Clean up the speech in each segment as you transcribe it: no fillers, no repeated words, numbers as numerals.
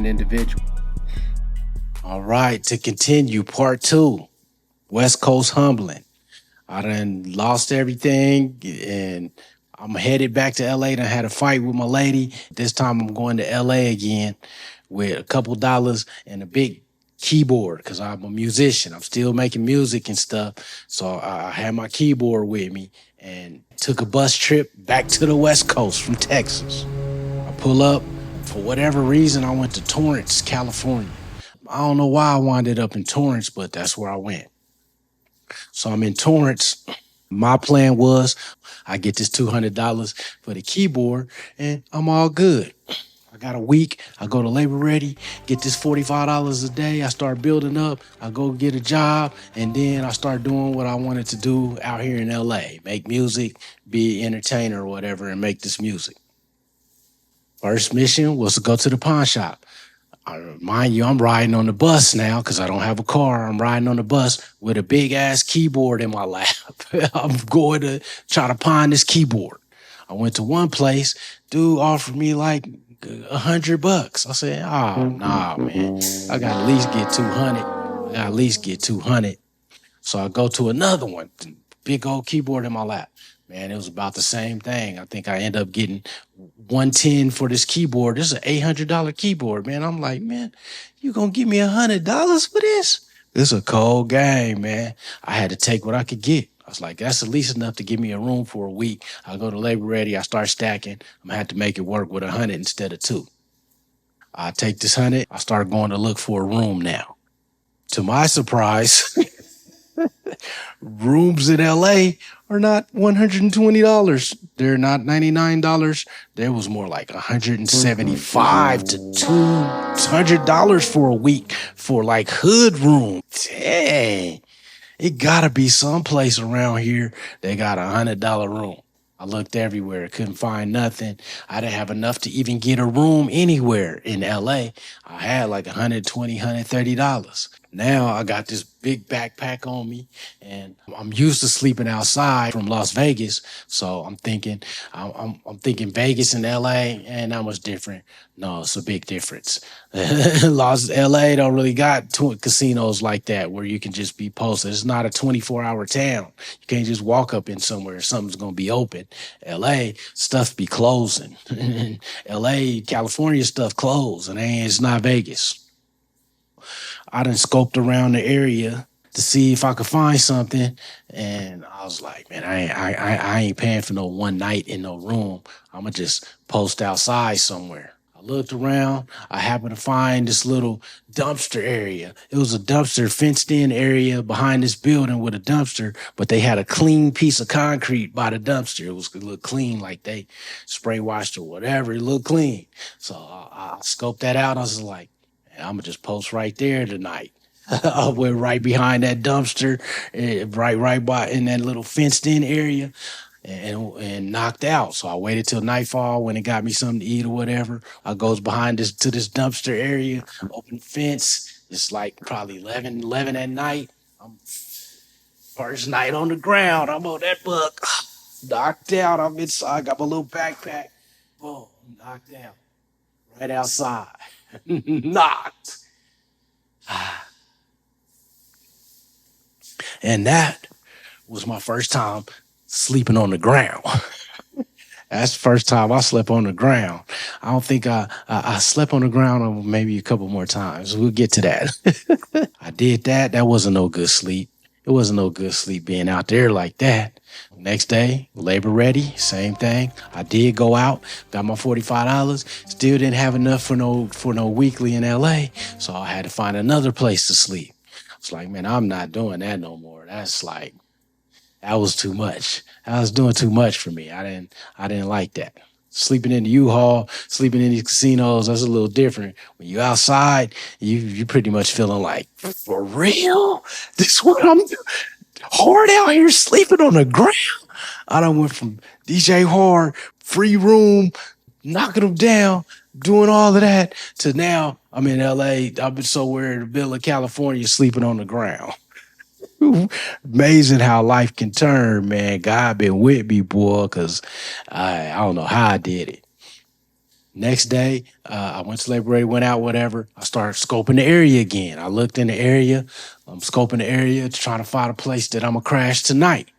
individual. All right, to continue, part two, West Coast humbling. I done lost everything and I'm headed back to LA. Done had a fight with my lady. This time I'm going to LA again with a couple dollars and a big keyboard because I'm a musician. I'm still making music and stuff. So I had my keyboard with me and took a bus trip back to the West Coast from Texas. I pull up. For whatever reason, I went to Torrance, California. I don't know why I wound up in Torrance, but that's where I went. So I'm in Torrance. My plan was I get this $200 for the keyboard and I'm all good. I got a week. I go to Labor Ready, get this $45 a day. I start building up. I go get a job, and then I start doing what I wanted to do out here in LA. Make music, be an entertainer or whatever, and make this music. First mission was to go to the pawn shop. Mind you, I'm riding on the bus now because I don't have a car. I'm riding on the bus with a big ass keyboard in my lap. I'm going to try to pawn this keyboard. I went to one place, dude offered me like $100. I said, oh, nah, man. I got to at least get 200. I got to at least get 200. So I go to another one, big old keyboard in my lap. Man, it was about the same thing. I think I end up getting 110 for this keyboard. This is an $800 keyboard, man. I'm like, man, you gonna give me $100 for this? This is a cold game, man. I had to take what I could get. I was like, that's at least enough to give me a room for a week. I go to Labor Ready. I start stacking. I'm gonna have to make it work with 100 instead of 2. I take this 100. I start going to look for a room now. To my surprise, rooms in LA are not $120. They're not $99. There was more like $175 to $200 for a week for like hood room. Dang. It gotta be someplace around here they got $100 room. I looked everywhere, couldn't find nothing. I didn't have enough to even get a room anywhere in LA. I had like $120, $130. Now I got this big backpack on me and I'm used to sleeping outside from Las Vegas. So I'm thinking Vegas and LA ain't that much different. No, it's a big difference. LA don't really got casinos like that where you can just be posted. It's not a 24-hour town. You can't just walk up in somewhere. Something's going to be open. LA, stuff be closing. LA, California stuff closed and it's not Vegas. I done scoped around the area to see if I could find something. And I was like, man, I ain't paying for no one night in no room. I'm going to just post outside somewhere. I looked around. I happened to find this little dumpster area. It was a dumpster fenced in area behind this building with a dumpster, but they had a clean piece of concrete by the dumpster. It looked clean, like they spray washed or whatever. It looked clean. So I scoped that out. I was like, I'm gonna just post right there tonight. I went right behind that dumpster, right by in that little fenced-in area, and knocked out. So I waited till nightfall when it got me something to eat or whatever. I goes behind this dumpster area, open the fence. It's like probably 11 at night. I'm first night on the ground. I'm on that book, knocked out. I'm inside. I got my little backpack. Boom, knocked out. Right outside. Knocked. And that was my first time sleeping on the ground. That's the first time I slept on the ground. I don't think I slept on the ground maybe a couple more times. We'll get to that. I did that. That wasn't no good sleep. It wasn't no good sleep being out there like that. Next day, Labor Ready, same thing. I did go out, got my $45. Still didn't have enough for no weekly in LA, so I had to find another place to sleep. It's like, man, I'm not doing that no more. That was too much. I was doing too much for me. I didn't like that. Sleeping in the U-Haul, sleeping in these casinos, that's a little different. When you outside, you pretty much feeling like, for real? This what I'm doing? Hard out here sleeping on the ground? I done went from DJ Hard, free room, knocking them down, doing all of that, to now I'm in LA. I've been somewhere in the middle of California sleeping on the ground. Amazing how life can turn, man. God been with me, boy, because I don't know how I did it. Next day, I went to Labor Ready, went out, whatever. I started scoping the area again. I looked in the area. I'm scoping the area, trying to find a place that I'm gonna crash tonight.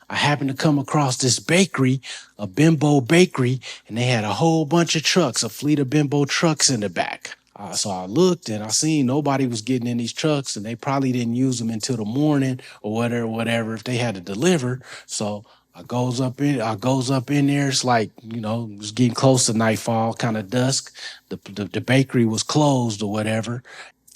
I happened to come across this bakery, a Bimbo bakery, and they had a whole bunch of trucks, a fleet of Bimbo trucks in the back. So I looked and I seen nobody was getting in these trucks, and they probably didn't use them until the morning or whatever, if they had to deliver. So I goes up in there. It's like, it was getting close to nightfall, kind of dusk. The bakery was closed or whatever.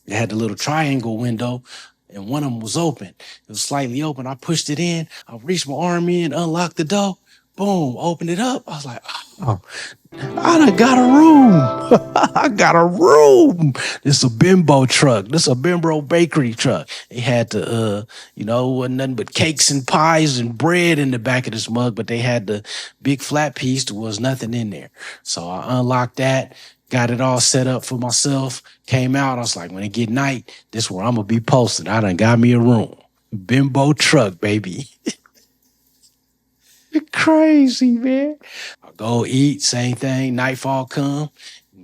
It had the little triangle window, and one of them was open. It was slightly open. I pushed it in. I reached my arm in, unlocked the door. Boom, opened it up. I was like, oh, I done got a room. I got a room. This a bimbo truck. This a bimbo bakery truck. They had wasn't nothing but cakes and pies and bread in the back of this mug, but they had the big flat piece. There was nothing in there. So I unlocked that, got it all set up for myself, came out. I was like, when it get night, this where I'm gonna be posted. I done got me a room. Bimbo truck, baby. Crazy, man. I go eat, same thing. Nightfall come,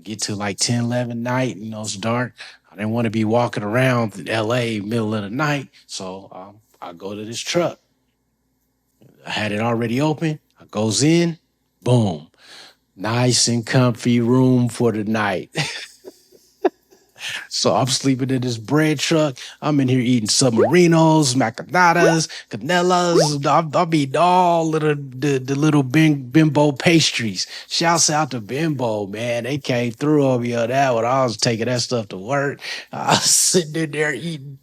get to like 10, 11 night. It's dark. I didn't want to be walking around in LA middle of the night. So I go to this truck. I had it already open. I goes in, boom. Nice and comfy room for the night. So I'm sleeping in this bread truck. I'm in here eating submarinos, macanadas, canellas. I'm eating all of the little bimbo pastries. Shouts out to Bimbo, man. They came through on me on that when I was taking that stuff to work. I was sitting in there eating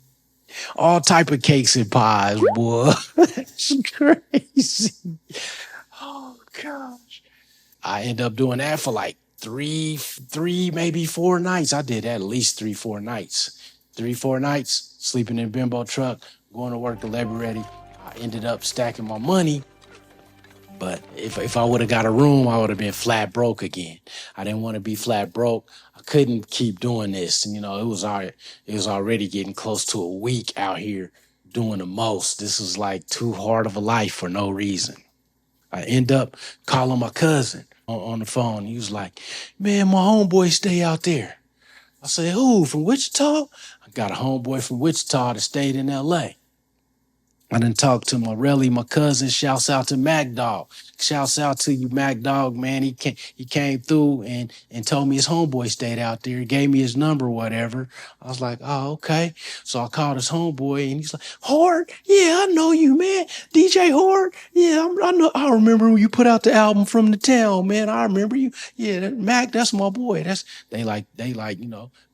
all type of cakes and pies, boy. It's crazy. Oh, gosh. I end up doing that for like three, maybe 4 nights. I did that at least 3, 4 nights. 3, 4 nights, sleeping in Bimbo truck, going to work to Labor Ready. I ended up stacking my money, but if I would have got a room, I would have been flat broke again. I didn't want to be flat broke. I couldn't keep doing this. It was already getting close to a week out here doing the most. This was like too hard of a life for no reason. I end up calling my cousin on the phone. He was like, man, my homeboy stay out there. I said, who, from Wichita? I got a homeboy from Wichita that stayed in LA. I done talked to my cousin. Shouts out to Mac Dog. Shouts out to you, Mac Dog, man. He came through and told me his homeboy stayed out there. He gave me his number, whatever. I was like, oh, okay. So I called his homeboy, and he's like, Horde? Yeah, I know you, man. DJ Horde? Yeah, I know. I remember when you put out the album From the Town, man. I remember you. Yeah, Mac, that's my boy. They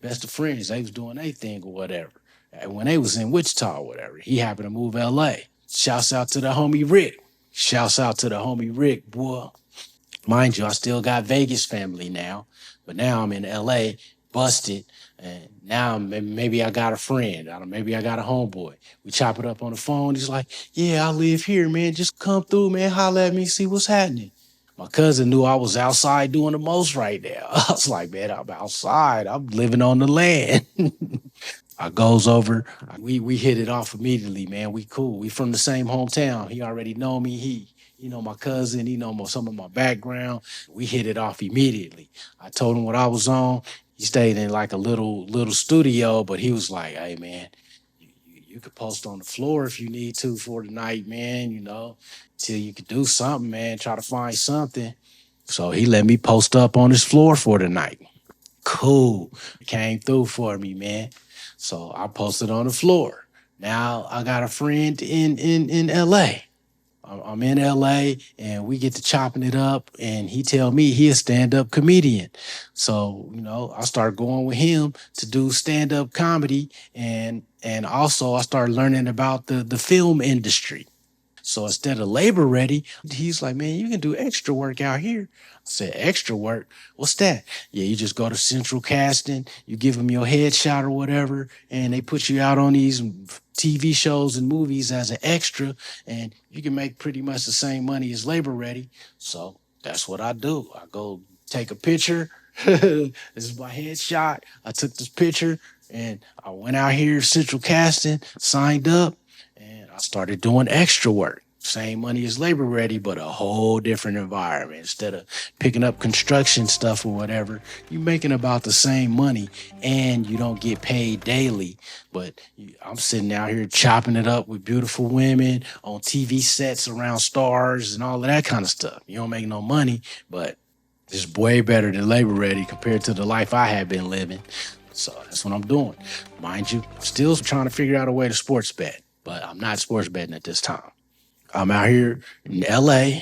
best of friends. They was doing their thing or whatever. And when they was in Wichita or whatever, he happened to move LA. Shouts out to the homie Rick. Shouts out to the homie Rick, boy. Mind you, I still got Vegas family now, but now I'm in LA, busted, and now maybe I got a friend. Maybe I got a homeboy. We chop it up on the phone. He's like, yeah, I live here, man. Just come through, man. Holler at me, see what's happening. My cousin knew I was outside doing the most right now. I was like, man, I'm outside. I'm living on the land. I goes over. We hit it off immediately, man. We cool. We from the same hometown. He already know me. He know my cousin. He know some of my background. We hit it off immediately. I told him what I was on. He stayed in like a little studio, but he was like, "Hey, man, you could post on the floor if you need to for the night, man. Till you could do something, man. Try to find something." So he let me post up on his floor for the night. Cool. Came through for me, man. So I posted on the floor. Now I got a friend in LA. I'm in LA, and we get to chopping it up, and he tell me he a stand-up comedian. So, I started going with him to do stand-up comedy, and also I started learning about the film industry. So instead of Labor Ready, he's like, man, you can do extra work out here. I said, extra work? What's that? Yeah, you just go to Central Casting, you give them your headshot or whatever, and they put you out on these TV shows and movies as an extra, and you can make pretty much the same money as Labor Ready. So that's what I do. I go take a picture. This is my headshot. I took this picture, and I went out here, Central Casting, signed up, and I started doing extra work. same money as labor ready, but a whole different environment. Instead of picking up construction stuff or whatever, you're making about the same money and you don't get paid daily. But I'm sitting out here chopping it up with beautiful women on TV sets around stars and all of that kind of stuff. You don't make no money, but it's way better than labor ready compared to the life I had been living. So that's what I'm doing. Mind you, still trying to figure out a way to sports bet, but I'm not sports betting at this time. I'm out here in LA.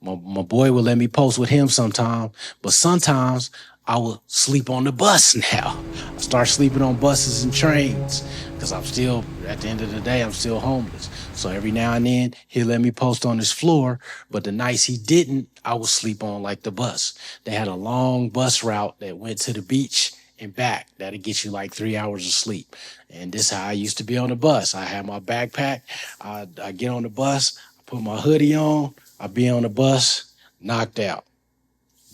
My boy will let me post with him sometime, but sometimes I will sleep on the bus now. I start sleeping on buses and trains because I'm still, at the end of the day, I'm still homeless. So every now and then he'll let me post on his floor, but the nights he didn't, I would sleep on like the bus. They had a long bus route that went to the beach and back. That'll get you like 3 hours of sleep. And this is how I used to be on the bus. I had my backpack. I get on the bus, I put my hoodie on, I be on the bus, knocked out.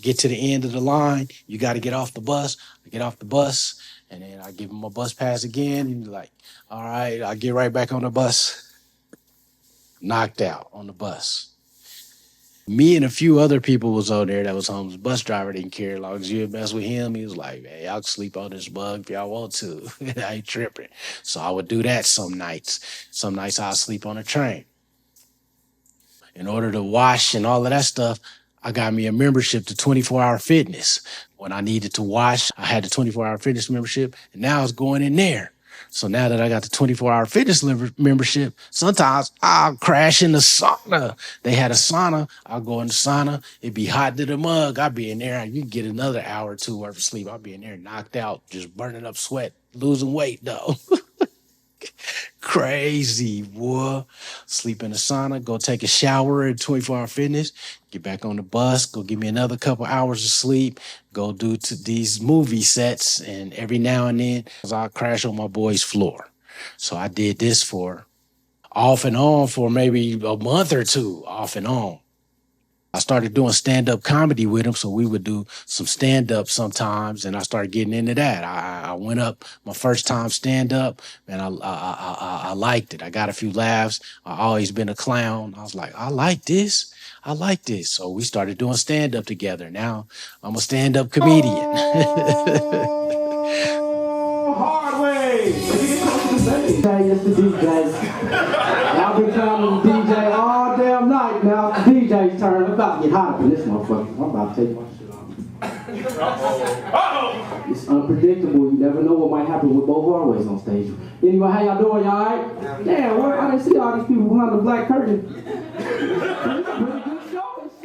Get to the end of the line, you got to get off the bus. I get off the bus, and then I give him my bus pass again. And he's like, all right, I get right back on the bus. Knocked out on the bus. Me and a few other people was on there that was homeless. Bus driver didn't care. As long as you mess with him, he was like, hey, I'll sleep on this bug if y'all want to. I ain't tripping. So I would do that some nights. Some nights I'll sleep on a train. In order to wash and all of that stuff, I got me a membership to 24-hour fitness. When I needed to wash, I had the 24-hour fitness membership, and now it's going in there. So now that I got the 24-hour fitness membership, sometimes I'll crash in the sauna. They had a sauna. I'll go in the sauna. It'd be hot to the mug. I'll be in there. You can get another hour or two worth of sleep. I'll be in there knocked out, just burning up sweat, losing weight, though. Crazy, boy. Sleep in the sauna, go take a shower at 24-hour fitness, get back on the bus, go give me another couple hours of sleep, go do these movie sets, and every now and then I'll crash on my boy's floor. So I did this for off and on for maybe a month or two, off and on. I started doing stand-up comedy with him, so we would do some stand-up sometimes, and I started getting into that. I went up my first time stand-up, and I liked it. I got a few laughs. I always been a clown. I was like, I like this. I like this. So we started doing stand-up together. Now I'm a stand-up comedian. Hard way. Hey, it's the DJ. I've been clowning the DJ all damn night now. It's the DJ's turn. I'm about to get hot up in this motherfucker. I'm about to take my shit off. It's unpredictable. You never know what might happen with both hallways on stage. Anyway, how y'all doing? Y'all alright? Damn, I didn't see all these people behind the black curtain.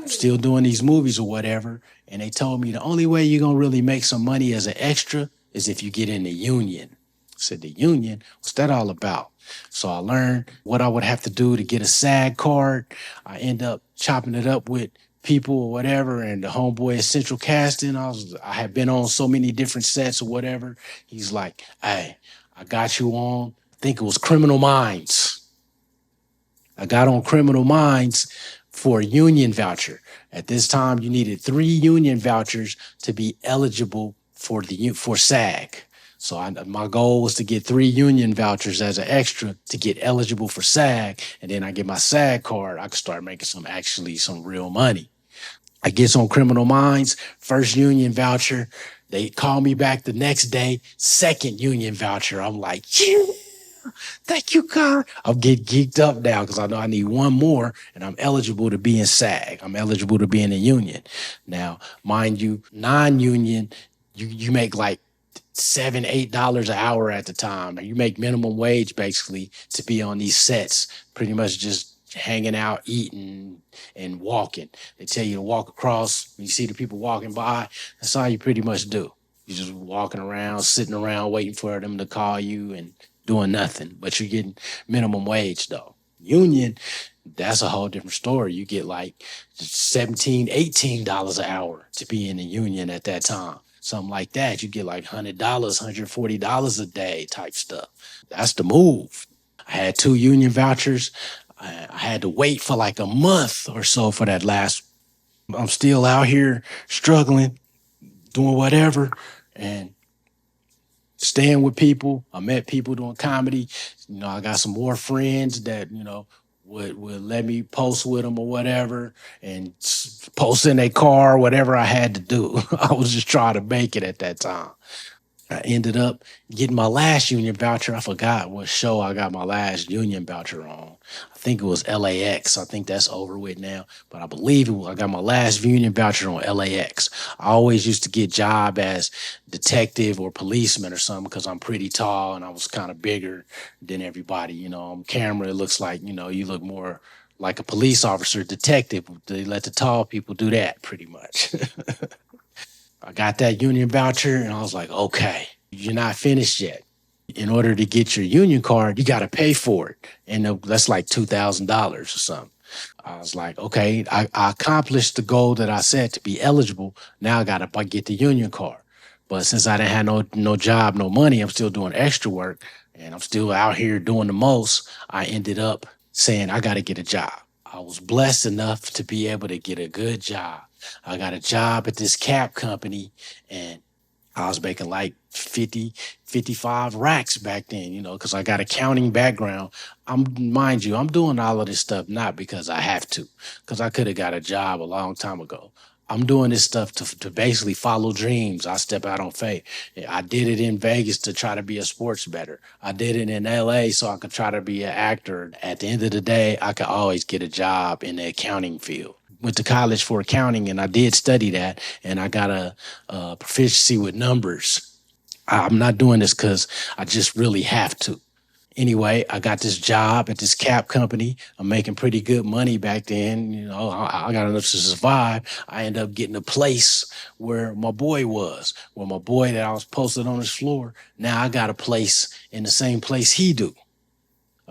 Still doing these movies or whatever, and they told me the only way you're gonna really make some money as an extra is if you get in the union. I said, the union? What's that all about? So I learned what I would have to do to get a SAG card. I end up chopping it up with people or whatever, and the homeboy at Central Casting, I had been on so many different sets or whatever. He's like, hey, I got you on, I think it was Criminal Minds. I got on Criminal Minds for a union voucher. At this time, you needed 3 union vouchers to be eligible for SAG. So my goal was to get 3 union vouchers as an extra to get eligible for SAG. And then I get my SAG card. I could start making some real money. I get on Criminal Minds, first union voucher. They call me back the next day, second union voucher. I'm like, yeah, thank you, God. I'm getting geeked up now because I know I need one more and I'm eligible to be in SAG. I'm eligible to be in a union. Now, mind you, non-union, you make like $7, $8 an hour at the time. You make minimum wage basically to be on these sets, pretty much just hanging out, eating, and walking. They tell you to walk across. When you see the people walking by, that's all you pretty much do. You're just walking around, sitting around, waiting for them to call you and doing nothing. But you're getting minimum wage though. Union, that's a whole different story. You get like $17, $18 an hour to be in the union at that time. Something like that. You get like $100, $140 a day type stuff. That's the move. I had 2 union vouchers. I had to wait for like a month or so for that last. I'm still out here struggling, doing whatever, and staying with people. I met people doing comedy. I got some more friends that, would let me post with them or whatever and post in a car, whatever I had to do. I was just trying to make it at that time. I ended up getting my last union voucher. I forgot what show I got my last union voucher on. I think it was LAX. I think that's over with now, but I believe I got my last union voucher on LAX. I always used to get job as detective or policeman or something because I'm pretty tall and I was kind of bigger than everybody. On camera, it looks like, you look more like a police officer, detective. They let the tall people do that pretty much. I got that union voucher and I was like, okay, you're not finished yet. In order to get your union card, you got to pay for it. And that's like $2,000 or something. I was like, okay, I accomplished the goal that I set to be eligible. Now I got to get the union card. But since I didn't have no job, no money, I'm still doing extra work and I'm still out here doing the most. I ended up saying, I got to get a job. I was blessed enough to be able to get a good job. I got a job at this cap company and I was making like 50, 55 racks back then, because I got accounting background. Mind you, I'm doing all of this stuff not because I have to, because I could have got a job a long time ago. I'm doing this stuff to basically follow dreams. I step out on faith. I did it in Vegas to try to be a sports bettor. I did it in LA so I could try to be an actor. At the end of the day, I could always get a job in the accounting field. Went to college for accounting and I did study that and I got a proficiency with numbers. I'm not doing this because I just really have to. Anyway, I got this job at this cap company. I'm making pretty good money back then. I got enough to survive. I ended up getting a place where my boy was, where my boy that I was posted on his floor. Now I got a place in the same place he do.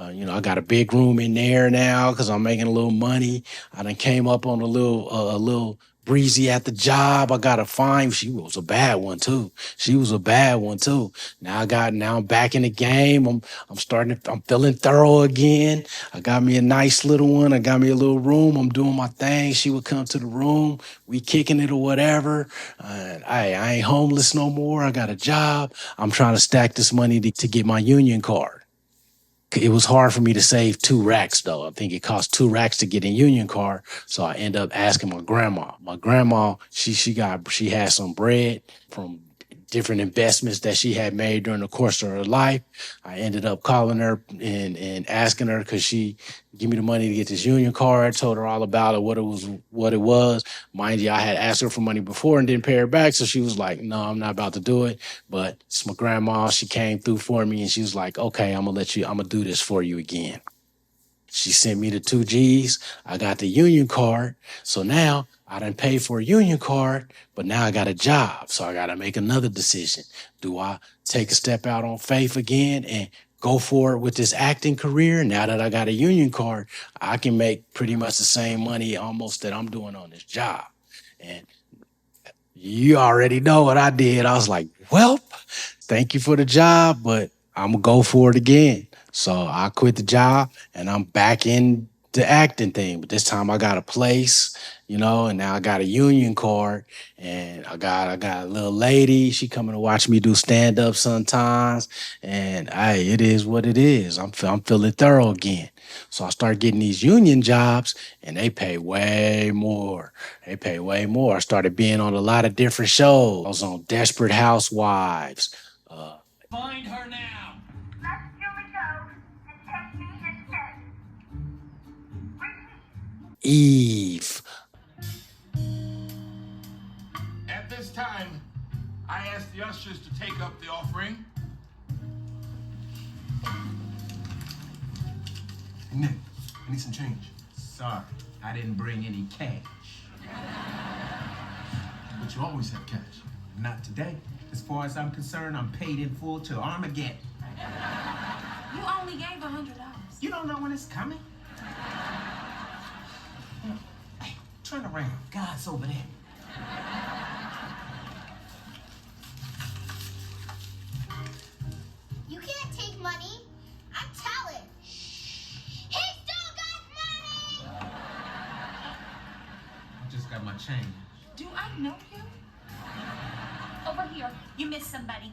I got a big room in there now because I'm making a little money. I done came up on a little breezy at the job. I got a fine. She was a bad one too. Now I'm back in the game. I'm feeling thorough again. I got me a nice little one. I got me a little room. I'm doing my thing. She would come to the room. We kicking it or whatever. I ain't homeless no more. I got a job. I'm trying to stack this money to get my union card. It was hard for me to save 2 racks though. I think it cost 2 racks to get a union card. So I end up asking my grandma. My grandma, she had some bread from different investments that she had made during the course of her life. I ended up calling her and asking her, could she give me the money to get this union card? Told her all about it, what it was. Mind you, I had asked her for money before and didn't pay her back. So she was like, no, I'm not about to do it. But it's my grandma. She came through for me and she was like, okay, I'm going to do this for you again. She sent me the 2 G's. I got the union card. So now I done paid for a union card, but now I got a job. So I got to make another decision. Do I take a step out on faith again and go for it with this acting career? Now that I got a union card, I can make pretty much the same money almost that I'm doing on this job. And you already know what I did. I was like, well, thank you for the job, but I'm going to go for it again. So I quit the job and I'm back in the acting thing. But this time I got a place, and now I got a union card and I got a little lady. She coming to watch me do stand up sometimes. And it is what it is. I'm feeling thorough again. So I started getting these union jobs and they pay way more. I started being on a lot of different shows. I was on Desperate Housewives. Find her now. Let's Julie go and take me instead. Eve. At this time, I ask the ushers to take up the offering. Nick, I need some change. Sorry, I didn't bring any cash. But you always have cash. Not today. As far as I'm concerned, I'm paid in full till Armageddon. You only gave $100. You don't know when it's coming. Hey, turn around. God's over there. You can't take money. I'm talent. He still got money! I just got my change. Do I know you? Over here. You missed somebody.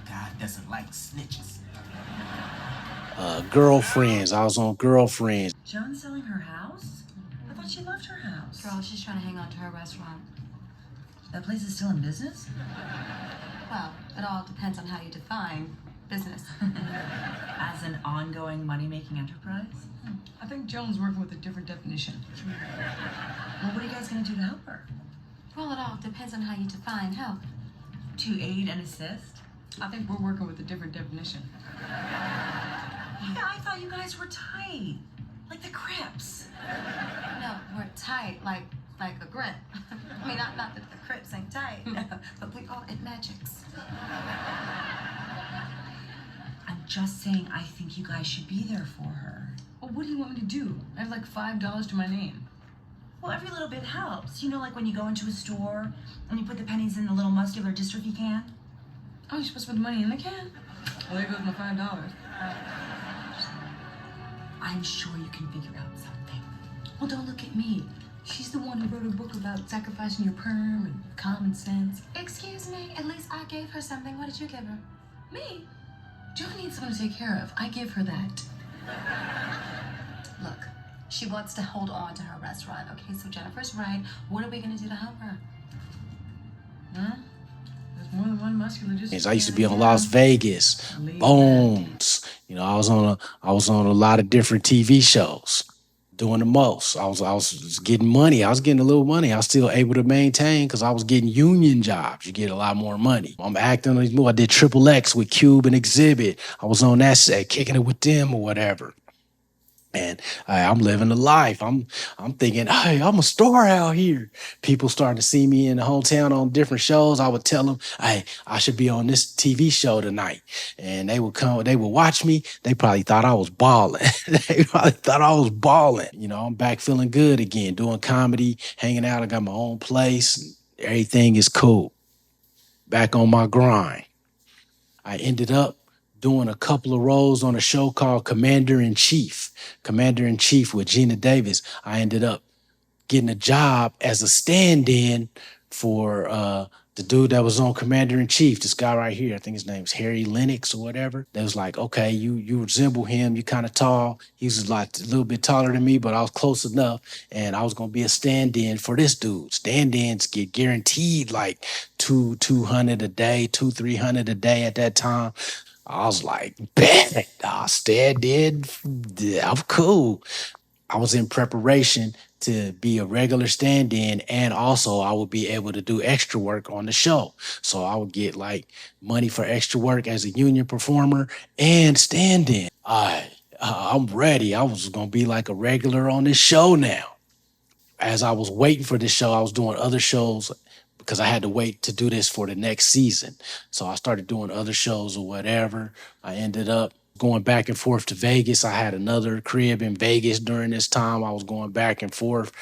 God doesn't like snitches. Girlfriends. I was on Girlfriends. Joan's selling her house? I thought she loved her house. Girl, she's trying to hang on to her restaurant. That place is still in business? Well, it all depends on how you define business. As an ongoing money-making enterprise? I think Joan's working with a different definition. Well, what are you guys gonna do to help her? Well, it all depends on how you define help. To aid and assist? I think we're working with a different definition. Yeah, I thought you guys were tight. Like the Crips. No, we're tight, like a grip. I mean, not that the Crips ain't tight, no, but we all at Magics. I'm just saying I think you guys should be there for her. Well, what do you want me to do? I have like $5 to my name. Well, every little bit helps. You know, like when you go into a store and you put the pennies in the little muscular dystrophy can? Oh, you're supposed to put the money in the can? Well, there goes my $5. I'm sure you can figure out something. Well, don't look at me. She's the one who wrote a book about sacrificing your perm and common sense. Excuse me, at least I gave her something. What did you give her? Me? Joe needs someone to take care of. I give her that. Look, she wants to hold on to her restaurant. Okay, so Jennifer's right. What are we gonna do to help her? Huh? There's more than one muscular dystrophy. I used to be on Las Vegas, Bones. You know, I was on a lot of different TV shows, doing the most. I was getting money. I was getting a little money. I was still able to maintain because I was getting union jobs. You get a lot more money. I'm acting on these movies. I did Triple X with Cube and Exhibit. I was on that set, kicking it with them or whatever. And I'm living the life. I'm thinking, hey, I'm a star out here. People starting to see me in the hometown on different shows. I would tell them, hey, I should be on this TV show tonight. And they would come, they would watch me. They probably thought I was balling. You know, I'm back feeling good again, doing comedy, hanging out. I got my own place. Everything is cool. Back on my grind. I ended up doing a couple of roles on a show called Commander-in-Chief with Gina Davis. I ended up getting a job as a stand-in for the dude that was on Commander-in-Chief, this guy right here. I think his name's Harry Lennox or whatever. They was like, okay, you resemble him. You kind of tall. He was like a little bit taller than me, but I was close enough. And I was going to be a stand-in for this dude. Stand-ins get guaranteed like $200 a day, $300 a day at that time. I was like, bet, I'll stand in. I'm cool. I was in preparation to be a regular stand-in, and also I would be able to do extra work on the show. So I would get money for extra work as a union performer and stand-in. I'm ready. I was gonna be like a regular on this show now. As I was waiting for this show, I was doing other shows because I had to wait to do this for the next season. So I started doing other shows or whatever. I ended up going back and forth to Vegas. I had another crib in Vegas during this time. I was going back and forth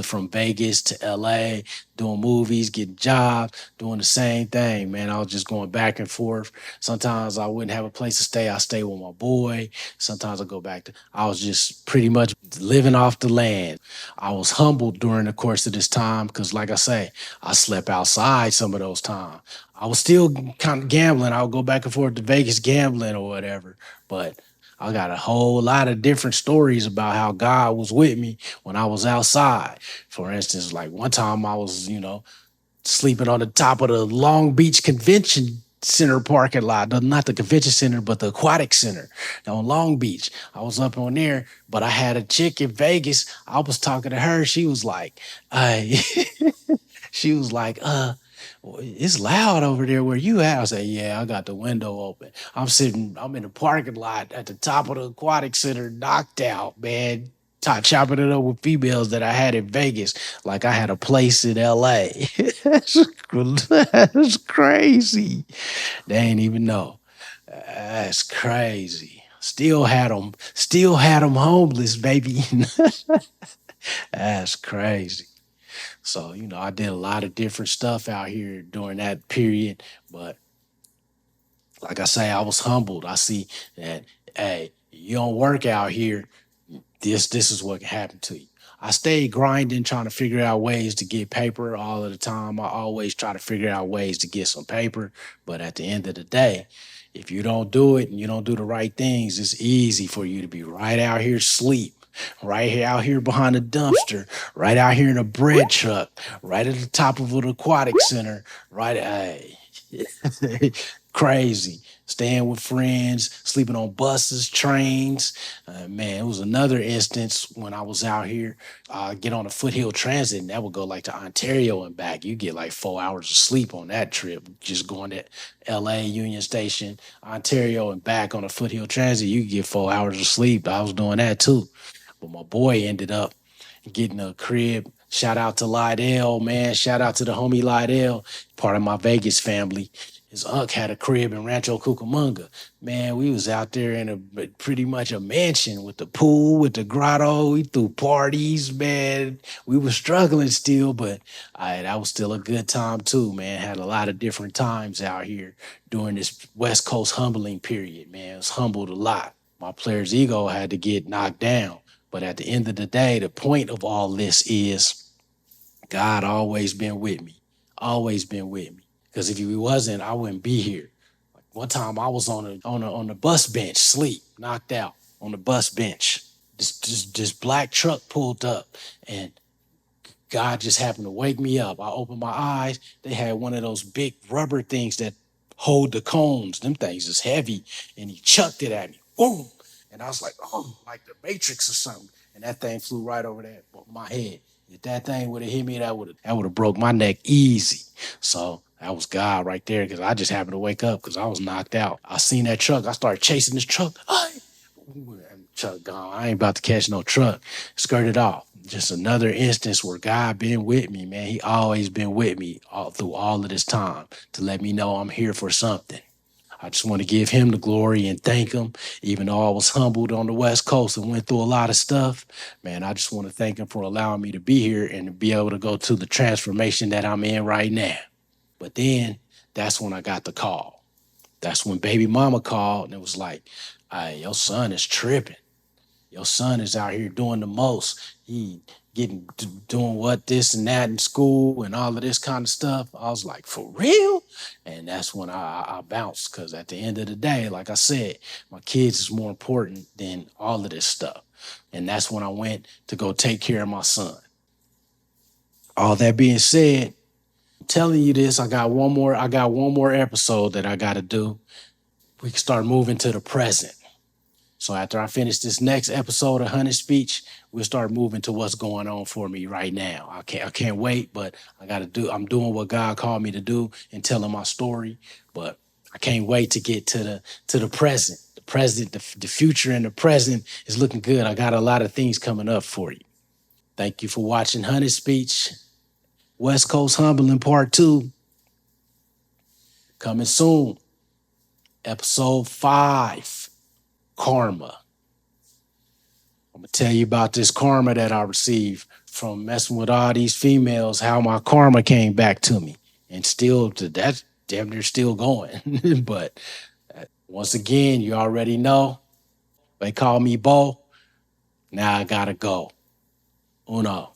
from Vegas to LA, doing movies, getting jobs, doing the same thing, man. I was just going back and forth. Sometimes I wouldn't have a place to stay. I stay with my boy. Sometimes I was just pretty much living off the land. I was humbled during the course of this time because, like I say, I slept outside some of those times. I was still kind of gambling. I would go back and forth to Vegas gambling or whatever. But I got a whole lot of different stories about how God was with me when I was outside. For instance, like one time I was, sleeping on the top of the Long Beach Convention Center parking lot. Not the convention center, but the aquatic center on Long Beach. I was up on there, but I had a chick in Vegas. I was talking to her. She was like, it's loud over there where you at. I said, yeah, I got the window open. I'm in the parking lot at the top of the aquatic center, knocked out, man. Chopping it up with females that I had in Vegas, like I had a place in LA. That's crazy. They ain't even know. That's crazy. Still had them homeless, baby. That's crazy. So, I did a lot of different stuff out here during that period. But like I say, I was humbled. I see that, hey, you don't work out here. This is what can happen to you. I stayed grinding, trying to figure out ways to get paper all of the time. I always try to figure out ways to get some paper. But at the end of the day, if you don't do it and you don't do the right things, it's easy for you to be right out here sleep. Right here out here behind the dumpster, right out here in a bread truck, right at the top of an aquatic center, right. Hey, crazy. Staying with friends, sleeping on buses, trains. Man, it was another instance when I was out here. Get on a foothill transit, and that would go like to Ontario and back. You get like 4 hours of sleep on that trip. Just going to LA, Union Station, Ontario, and back on a foothill transit, you get 4 hours of sleep. I was doing that too. But my boy ended up getting a crib. Shout out to Lydell, man. Shout out to the homie Lydell, part of my Vegas family. His uncle had a crib in Rancho Cucamonga. Man, we was out there in a pretty much a mansion with the pool, with the grotto. We threw parties, man. We were struggling still, but that was still a good time too, man. Had a lot of different times out here during this West Coast humbling period, man. It was humbled a lot. My player's ego had to get knocked down. But at the end of the day, the point of all this is God always been with me, always been with me. Because if he wasn't, I wouldn't be here. Like one time, I was on the bus bench, sleep, knocked out on the bus bench. This black truck pulled up, and God just happened to wake me up. I opened my eyes. They had one of those big rubber things that hold the cones. Them things is heavy, and he chucked it at me. Boom! And I was like, oh, like the Matrix or something. And that thing flew right over there, over my head. If that thing would have hit me, that would have broke my neck easy. So that was God right there, because I just happened to wake up because I was knocked out. I seen that truck. I started chasing this truck. Truck gone. I ain't about to catch no truck. Skirted off. Just another instance where God been with me, man. He always been with me all through all of this time to let me know I'm here for something. I just want to give him the glory and thank him, even though I was humbled on the West Coast and went through a lot of stuff. Man, I just want to thank him for allowing me to be here and to be able to go to the transformation that I'm in right now. But then that's when I got the call. That's when baby mama called and it was like, hey, your son is tripping. Your son is out here doing the most. He doing what, this and that in school and all of this kind of stuff. I was like, for real? And that's when I bounced, because at the end of the day, like I said, my kids is more important than all of this stuff. And that's when I went to go take care of my son. All that being said, I'm telling you this, I got one more episode that I got to do. We can start moving to the present. So after I finish this next episode of Hunnid Speech, we'll start moving to what's going on for me right now. I can't wait, but I'm doing what God called me to do and telling my story. But I can't wait to get to the present. The present, the future and the present is looking good. I got a lot of things coming up for you. Thank you for watching Hunnid Speech, West Coast Humbling Part 2. Coming soon. Episode 5. Karma. I'm gonna tell you about this karma that I received from messing with all these females, how my karma came back to me. And still, that's damn near still going. But once again, you already know, they call me Bo. Now I gotta go. Uno.